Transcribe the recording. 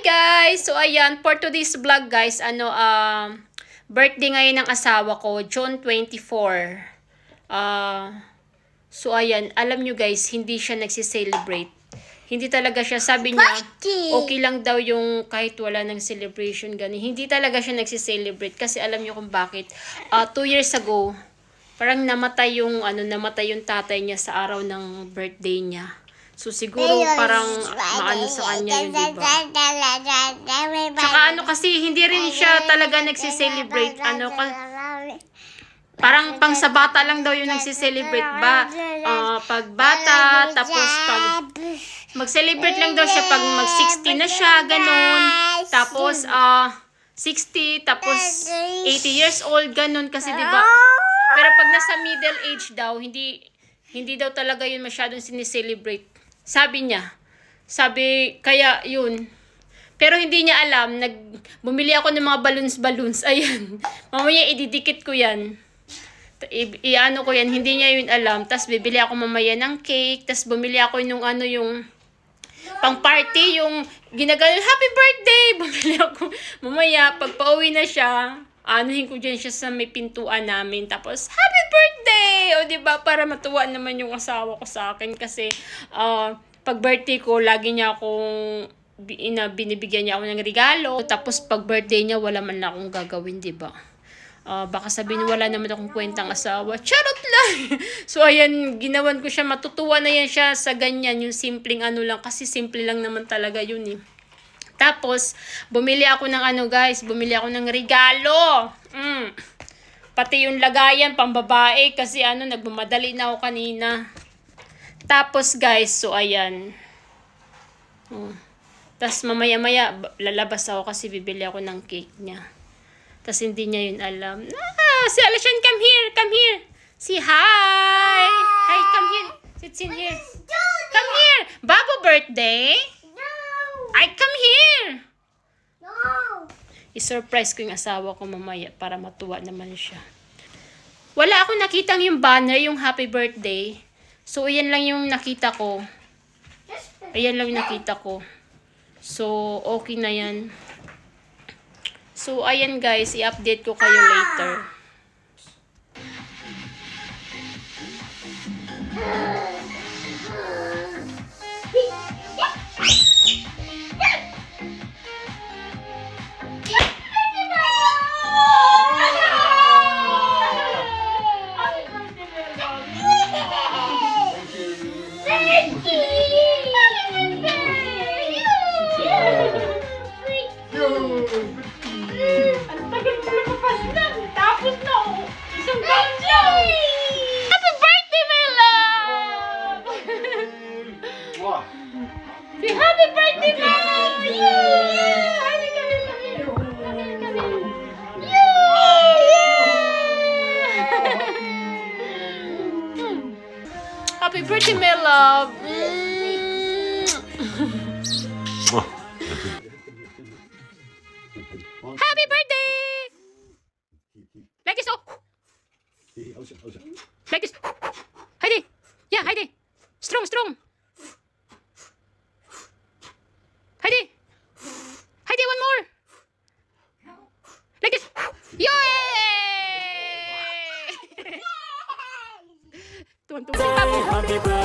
guys! So ayan, for today's vlog guys, birthday ngayon ng asawa ko, June 24. So ayan, alam nyo guys, hindi siya nagsiselebrate. Hindi talaga siya, sabi niya, okay lang daw yung kahit wala ng celebration gani. Hindi talaga siya nagsiselebrate kasi alam nyo kung bakit. 2 years ago, parang namatay yung tatay niya sa araw ng birthday niya. So siguro parang maano sa kanya yun, diba? Tsaka kasi hindi rin siya talaga nagsiselebrate. Parang pang sa bata lang daw yung nagsiselebrate ba? Pag bata, tapos pag mag-celebrate lang daw siya pag mag-60 na siya, ganun. Tapos 60, tapos 80 years old, ganun kasi, diba? Pero pag nasa middle age daw, hindi daw talaga yun masyadong sineselebrate. Sabi niya. Kaya yun. Pero hindi niya alam, bumili ako ng mga balloons. Ayan. Mamaya ididikit ko yan. Iano ko yan, hindi niya yun alam. Tapos bibili ako mamaya ng cake. Tapos bumili ako yung pang party, yung ginagano, happy birthday! Bumili ako mamaya, pag pauwi na siya, anuhin ko dyan siya sa may pintuan namin. Tapos, happy birthday! O diba, para matuwa naman yung asawa ko sa akin. Kasi, pag birthday ko, lagi niya akong binibigyan niya ako ng regalo. Tapos, pag birthday niya, wala man lang akong gagawin, diba? Baka sabihin, wala naman akong kwentang asawa. Charot lang! So, ayan, ginawan ko siya. Matutuwa na yan siya sa ganyan. Yung simpleng lang. Kasi simple lang naman talaga yun eh. Tapos, bumili ako ng guys. Bumili ako ng regalo. Pati yung lagayan, pambabae. Kasi nagmamadali na ako kanina. Tapos, guys, so ayan. Tapos, mamaya-maya, lalabas ako kasi bibili ako ng cake niya. Tapos hindi niya yun alam. Si Alician, come here. Say hi. Hi, come here. Sit in here. Come here. Bago birthday? No. Ay, come here. No. I-surprise ko yung asawa ko mamaya para matuwa naman siya. Wala akong nakitang yung banner, yung happy birthday. So, ayan lang yung nakita ko. So, okay na yan. So, ayan guys, i-update ko kayo later. Ang tagal mo lumabas na. Tapos na ako. Isang taon lang. Happy birthday, my love! Say happy birthday, love! Yeah! Halika. Happy birthday, my love! Happy birthday! Like this, oh! Like this. Heidi! Yeah, Heidi! Strong! Heidi! Heidi, one more! Like this! Yay! Happy birthday!